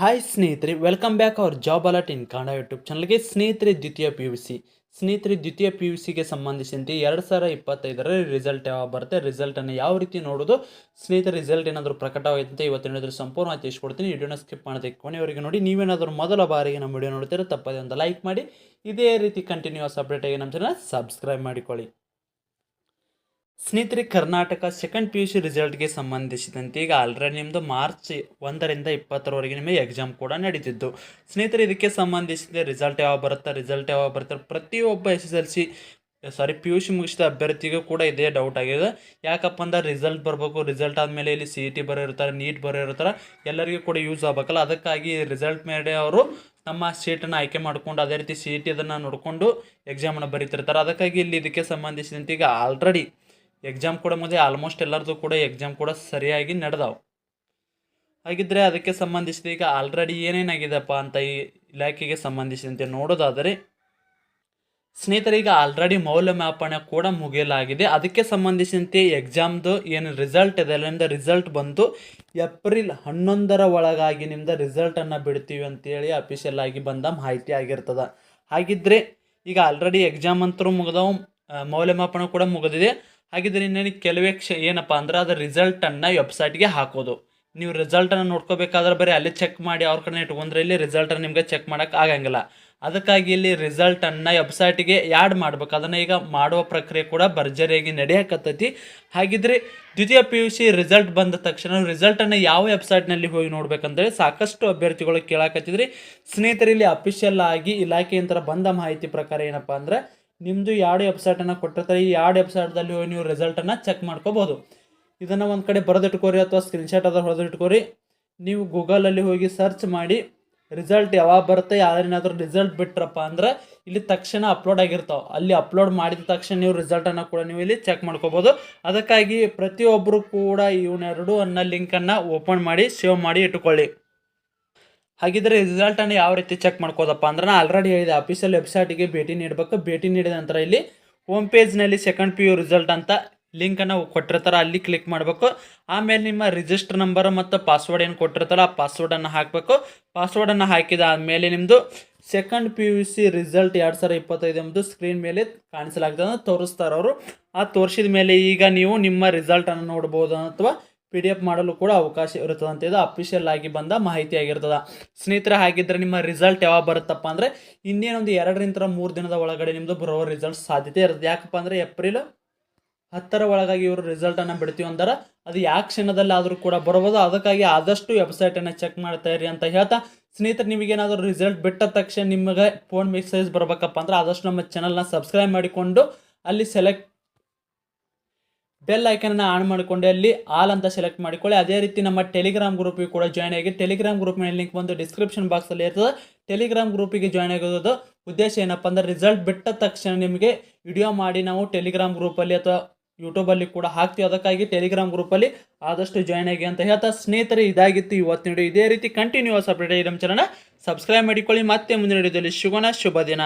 Hi ಸ್ನೇಹಿತರೆ, welcome back hour job alert ಇನ್ Kannada YouTube ಚಾನಲ್ಗೆ. ಸ್ನೇಹಿತರೆ, ದ್ವಿತೀಯ ಪಿ ಯು ಸಿಗೆ ಸಂಬಂಧಿಸಿದಂತೆ 2025ರ ರಿಸಲ್ಟ್ ಯಾವಾಗ ಬರುತ್ತೆ, ರಿಸಲ್ಟನ್ನು ಯಾವ ರೀತಿ ನೋಡೋದು, ಸ್ನೇಹಿತರೆ ರಿಸಲ್ಟ್ ಏನಾದರೂ ಪ್ರಕಟವಾಗಿದೆ ಇವತ್ತಿನ ಸಂಪೂರ್ಣ ತಿಳಿಸ್ಕೊಡ್ತೀನಿ. ವಿಡಿಯೋನ ಸ್ಕಿಪ್ ಮಾಡದೆ ಕೊನೆಯವರೆಗೆ ನೋಡಿ. ನೀವೇನಾದರೂ ಮೊದಲ ಬಾರಿಗೆ ನಮ್ಮ ವಿಡಿಯೋ ನೋಡ್ತೀರಾ ತಪ್ಪದೆ ಒಂದು ಲೈಕ್ ಮಾಡಿ. ಇದೇ ರೀತಿ ಕಂಟಿನ್ಯೂಸ್ ಅಪ್ಡೇಟ್ ಆಗಿ ನಮ್ಮ ಚಾನಲ್ ಸಬ್ಸ್ಕ್ರೈಬ್ ಮಾಡಿಕೊಳ್ಳಿ. ಸ್ನೇಹಿತರೆ, Karnataka second P U C ರಿಸಲ್ಟ್ಗೆ ಸಂಬಂಧಿಸಿದಂತೆ ಈಗ ಆಲ್ರೆಡಿ ನಿಮ್ಮದು ಮಾರ್ಚ್ 1ರಿಂದ 20ರವರೆಗೆ ನಿಮಗೆ ಎಕ್ಸಾಮ್ ಕೂಡ ನಡೀತಿದ್ದು. ಸ್ನೇಹಿತರೆ, ಇದಕ್ಕೆ ಸಂಬಂಧಿಸಿದ ರಿಸಲ್ಟ್ ಯಾವಾಗ ಬರುತ್ತೆ ಪ್ರತಿಯೊಬ್ಬ ಪಿ ಯು ಸಿ ಮುಗಿಸಿದ ಅಭ್ಯರ್ಥಿಗೂ ಕೂಡ ಇದೇ ಡೌಟ್ ಆಗಿದೆ. ಯಾಕಪ್ಪ ಅಂದ್ರೆ ರಿಸಲ್ಟ್ ಬರಬೇಕು, ರಿಸಲ್ಟ್ ಆದಮೇಲೆ ಇಲ್ಲಿ CET ಬರೋರ್ತಾರೆ, ನೀಟ್ ಬರೋರ್ತಾರೆ, ಎಲ್ಲರಿಗೂ ಕೂಡ ಯೂಸ್ ಆಗಬೇಕಲ್ಲ. ಅದಕ್ಕಾಗಿ ರಿಸಲ್ಟ್ ಮೇಲೆ ಅವರು ನಮ್ಮ ಸೀಟನ್ನು ಆಯ್ಕೆ ಮಾಡಿಕೊಂಡು ಅದೇ ರೀತಿ CET ಅದನ್ನು ನೋಡಿಕೊಂಡು ಎಕ್ಸಾಮನ್ನು ಬರೀತಿರ್ತಾರೆ. ಅದಕ್ಕಾಗಿ ಇಲ್ಲಿ ಇದಕ್ಕೆ ಸಂಬಂಧಿಸಿದಂತೆ ಈಗ ಆಲ್ರೆಡಿ ಎಕ್ಸಾಮ್ ಕೂಡ ಮುಗಿದು ಆಲ್ಮೋಸ್ಟ್ ಎಲ್ಲರದು ಕೂಡ ಎಕ್ಸಾಮ್ ಕೂಡ ಸರಿಯಾಗಿ ನಡೆದಾವೆ. ಹಾಗಿದ್ರೆ ಅದಕ್ಕೆ ಸಂಬಂಧಿಸಿದ ಈಗ ಆಲ್ರೆಡಿ ಏನೇನಾಗಿದೆಪ್ಪ ಅಂತ ಈ ಇಲಾಖೆಗೆ ಸಂಬಂಧಿಸಿದಂತೆ ನೋಡೋದಾದರೆ ಸ್ನೇಹಿತರೆ, ಈಗ ಆಲ್ರೆಡಿ ಮೌಲ್ಯಮಾಪನ ಕೂಡ ಮುಗಿಯಲಾಗಿದೆ. ಅದಕ್ಕೆ ಸಂಬಂಧಿಸಿದಂತೆ ಎಕ್ಸಾಮ್ದು ಏನು ರಿಸಲ್ಟ್ ಇದೆ ಅಲ್ಲಿಂದ ರಿಸಲ್ಟ್ ಬಂದು ಏಪ್ರಿಲ್ 11ರ ಒಳಗಾಗಿ ನಿಮ್ದು ರಿಸಲ್ಟನ್ನು ಬಿಡ್ತೀವಿ ಅಂತೇಳಿ ಅಫಿಷಿಯಲ್ ಆಗಿ ಬಂದ ಮಾಹಿತಿ ಆಗಿರ್ತದೆ. ಹಾಗಿದ್ರೆ ಈಗ ಆಲ್ರೆಡಿ ಎಕ್ಸಾಮ್ ಅಂತರೂ ಮುಗಿದವು, ಮೌಲ್ಯಮಾಪನ ಕೂಡ ಮುಗಿದಿದೆ. ಹಾಗಿದ್ರೆ ಇನ್ನೇನು ಕೆಲವೇ ಏನಪ್ಪ ಅಂದ್ರೆ ಅದರ ರಿಸಲ್ಟನ್ನು ವೆಬ್ಸೈಟ್ಗೆ ಹಾಕೋದು. ನೀವು ರಿಸಲ್ಟನ್ನು ನೋಡ್ಕೋಬೇಕಾದ್ರೆ ಬರೀ ಅಲ್ಲಿ ಚೆಕ್ ಮಾಡಿ ಅವ್ರ ಕಡೆ ಇಟ್ಕೊಂಡ್ರೆ ಇಲ್ಲಿ ರಿಸಲ್ಟನ್ನು ನಿಮಗೆ ಚೆಕ್ ಮಾಡೋಕೆ ಆಗಂಗಿಲ್ಲ. ಅದಕ್ಕಾಗಿ ಇಲ್ಲಿ ರಿಸಲ್ಟನ್ನು ವೆಬ್ಸೈಟ್ಗೆ ಆ್ಯಡ್ ಮಾಡ್ಬೇಕು. ಅದನ್ನು ಈಗ ಮಾಡುವ ಪ್ರಕ್ರಿಯೆ ಕೂಡ ಭರ್ಜರಿಯಾಗಿ ನಡೆಯಕತ್ತೈತಿ. ಹಾಗಿದ್ರೆ ದ್ವಿತೀಯ ಪಿ ಯು ಸಿ ರಿಸಲ್ಟ್ ಬಂದ ತಕ್ಷಣ ರಿಸಲ್ಟನ್ನು ಯಾವ ವೆಬ್ಸೈಟ್ನಲ್ಲಿ ಹೋಗಿ ನೋಡ್ಬೇಕಂತೇಳಿ ಸಾಕಷ್ಟು ಅಭ್ಯರ್ಥಿಗಳು ಕೇಳಾಕತ್ತಿದ್ರಿ. ಸ್ನೇಹಿತರೆ, ಇಲ್ಲಿ ಅಫಿಷಿಯಲ್ ಆಗಿ ಇಲಾಖೆಯಿಂದ ಬಂದ ಮಾಹಿತಿ ಪ್ರಕಾರ ಏನಪ್ಪ ಅಂದ್ರೆ ನಿಮ್ಮದು ಎರಡು ವೆಬ್ಸೈಟನ್ನು ಕೊಟ್ಟಿರ್ತಾರೆ. ಈ ಎರಡು ವೆಬ್ಸೈಟ್ದಲ್ಲಿ ಹೋಗಿ ನೀವು ರಿಸಲ್ಟನ್ನು ಚೆಕ್ ಮಾಡ್ಕೋಬೋದು. ಇದನ್ನು ಒಂದು ಕಡೆ ಬರೆದಿಟ್ಕೋರಿ ಅಥವಾ ಸ್ಕ್ರೀನ್ಶಾಟ್ ಅದ್ರ ಹೊಡೆದಿಟ್ಕೋರಿ. ನೀವು ಗೂಗಲಲ್ಲಿ ಹೋಗಿ ಸರ್ಚ್ ಮಾಡಿ ರಿಸಲ್ಟ್ ಯಾವಾಗ ಬರುತ್ತೆ, ಯಾರೇನಾದರೂ ರಿಸಲ್ಟ್ ಬಿಟ್ರಪ್ಪ ಅಂದ್ರೆ ಇಲ್ಲಿ ತಕ್ಷಣ ಅಪ್ಲೋಡ್ ಆಗಿರ್ತಾವೆ. ಅಲ್ಲಿ ಅಪ್ಲೋಡ್ ಮಾಡಿದ ತಕ್ಷಣ ನೀವು ರಿಸಲ್ಟನ್ನು ಕೂಡ ನೀವು ಇಲ್ಲಿ ಚೆಕ್ ಮಾಡ್ಕೋಬೋದು. ಅದಕ್ಕಾಗಿ ಪ್ರತಿಯೊಬ್ಬರು ಕೂಡ ಇವನ್ನೆರಡು ಅನ್ನೋ ಲಿಂಕನ್ನು ಓಪನ್ ಮಾಡಿ ಸೇವ್ ಮಾಡಿ ಇಟ್ಕೊಳ್ಳಿ. ಹಾಗಿದ್ರೆ ರಿಸಲ್ಟನ್ನು ಯಾವ ರೀತಿ ಚೆಕ್ ಮಾಡ್ಕೋದಪ್ಪ ಅಂದ್ರೆ ನಾನು ಆಲ್ರೆಡಿ ಹೇಳಿದೆ, ಅಫಿಷಿಯಲ್ ವೆಬ್ಸೈಟಿಗೆ ಭೇಟಿ ನೀಡಬೇಕು. ಭೇಟಿ ನೀಡಿದ ನಂತರ ಇಲ್ಲಿ ಹೋಮ್ ಪೇಜ್ನಲ್ಲಿ ಸೆಕೆಂಡ್ ಪಿ ಯು ರಿಸಲ್ಟ್ ಅಂತ ಲಿಂಕನ್ನು ಕೊಟ್ಟಿರ್ತಾರೆ, ಅಲ್ಲಿ ಕ್ಲಿಕ್ ಮಾಡಬೇಕು. ಆಮೇಲೆ ನಿಮ್ಮ ರಿಜಿಸ್ಟರ್ ನಂಬರ್ ಮತ್ತು ಪಾಸ್ವರ್ಡ್ ಏನು ಕೊಟ್ಟಿರ್ತಾರೆ ಆ ಪಾಸ್ವರ್ಡನ್ನು ಹಾಕಬೇಕು. ಪಾಸ್ವರ್ಡನ್ನು ಹಾಕಿದ ಆದಮೇಲೆ ನಿಮ್ಮದು second P U C result 2025 ಎಂಬುದು ಸ್ಕ್ರೀನ್ ಮೇಲೆ ಕಾಣಿಸಲಾಗ್ತದೆ, ತೋರಿಸ್ತಾರೆ ಅವರು. ಆ ತೋರಿಸಿದ ಮೇಲೆ ಈಗ ನೀವು ನಿಮ್ಮ ರಿಸಲ್ಟನ್ನು ನೋಡ್ಬೋದು ಅಥವಾ PDF ಮಾಡಲು ಕೂಡ ಅವಕಾಶ ಇರುತ್ತದೆ ಅಂತ ಇದು ಅಫಿಷಿಯಲ್ ಆಗಿ ಬಂದ ಮಾಹಿತಿ ಆಗಿರ್ತದೆ. ಸ್ನೇಹಿತರೆ, ಹಾಗಿದ್ರೆ ನಿಮ್ಮ ರಿಸಲ್ಟ್ ಯಾವಾಗ ಬರುತ್ತಪ್ಪ ಅಂದರೆ ಇನ್ನೇನೊಂದು 2ರಿಂದ 3 ದಿನದ ಒಳಗಡೆ ನಿಮ್ಮದು ಬರೋ ರಿಸಲ್ಟ್ ಸಾಧ್ಯತೆ ಇರುತ್ತೆ. ಯಾಕಪ್ಪ ಅಂದರೆ ಏಪ್ರಿಲ್ 10ರ ಒಳಗಾಗಿ ಇವರು ರಿಸಲ್ಟನ್ನು ಬಿಡ್ತೀವಿ ಅಂದ್ರೆ ಅದು ಯಾವ ಕ್ಷಣದಲ್ಲಿ ಆದರೂ ಕೂಡ ಬರ್ಬೋದು. ಅದಕ್ಕಾಗಿ ಆದಷ್ಟು ವೆಬ್ಸೈಟನ್ನು ಚೆಕ್ ಮಾಡ್ತಾ ಇರಿ ಅಂತ ಹೇಳ್ತಾ, ಸ್ನೇಹಿತರೆ ನಿಮಗೇನಾದರೂ ರಿಸಲ್ಟ್ ಬಿಟ್ಟ ತಕ್ಷಣ ನಿಮಗೆ ಫೋನ್ ಮೆಸೇಜ್ ಬರಬೇಕಪ್ಪ ಅಂದ್ರೆ ಆದಷ್ಟು ನಮ್ಮ ಚಾನಲ್ನ ಸಬ್ಸ್ಕ್ರೈಬ್ ಮಾಡಿಕೊಂಡು ಅಲ್ಲಿ ಬೆಲ್ ಐಕನನ್ನು ಆನ್ ಮಾಡಿಕೊಂಡು ಅಲ್ಲಿ ಆಲ್ ಅಂತ ಸೆಲೆಕ್ಟ್ ಮಾಡಿಕೊಳ್ಳಿ. ಅದೇ ರೀತಿ ನಮ್ಮ ಟೆಲಿಗ್ರಾಮ್ ಗ್ರೂಪಿಗೆ ಕೂಡ ಜಾಯ್ನ್ ಆಗಿ. ಟೆಲಿಗ್ರಾಮ್ ಗ್ರೂಪ್ನ ಲಿಂಕ್ ಬಂದು ಡಿಸ್ಕ್ರಿಪ್ಷನ್ ಬಾಕ್ಸಲ್ಲಿ ಇರ್ತದೆ. ಟೆಲಿಗ್ರಾಮ್ ಗ್ರೂಪಿಗೆ ಜಾಯ್ನ್ ಆಗೋದು ಉದ್ದೇಶ ಏನಪ್ಪ ಅಂದರೆ ರಿಸಲ್ಟ್ ಬಿಟ್ಟ ತಕ್ಷಣ ನಿಮಗೆ ವಿಡಿಯೋ ಮಾಡಿ ನಾವು ಟೆಲಿಗ್ರಾಮ್ ಗ್ರೂಪಲ್ಲಿ ಅಥವಾ ಯೂಟ್ಯೂಬಲ್ಲಿ ಕೂಡ ಹಾಕ್ತೀವಿ. ಅದಕ್ಕಾಗಿ ಟೆಲಿಗ್ರಾಮ್ ಗ್ರೂಪಲ್ಲಿ ಆದಷ್ಟು ಜಾಯ್ನ್ ಆಗಿ ಅಂತ ಹೇಳ್ತಾ, ಸ್ನೇಹಿತರೆ ಇದಾಗಿತ್ತು ಇವತ್ತಿನ ವಿಡಿಯೋ. ಇದೇ ರೀತಿ ಕಂಟಿನ್ಯೂಸ್ ಅಪ್ಡೇಟ್ ನಮ್ಮ ಚಾನಲ್ನ ಸಬ್ಸ್ಕ್ರೈಬ್ ಮಾಡಿಕೊಳ್ಳಿ. ಮತ್ತೆ ಮುಂದಿನ ವಿಡಿಯೋದಲ್ಲಿ ಸಿಗೋಣ. ಶುಭ ದಿನ.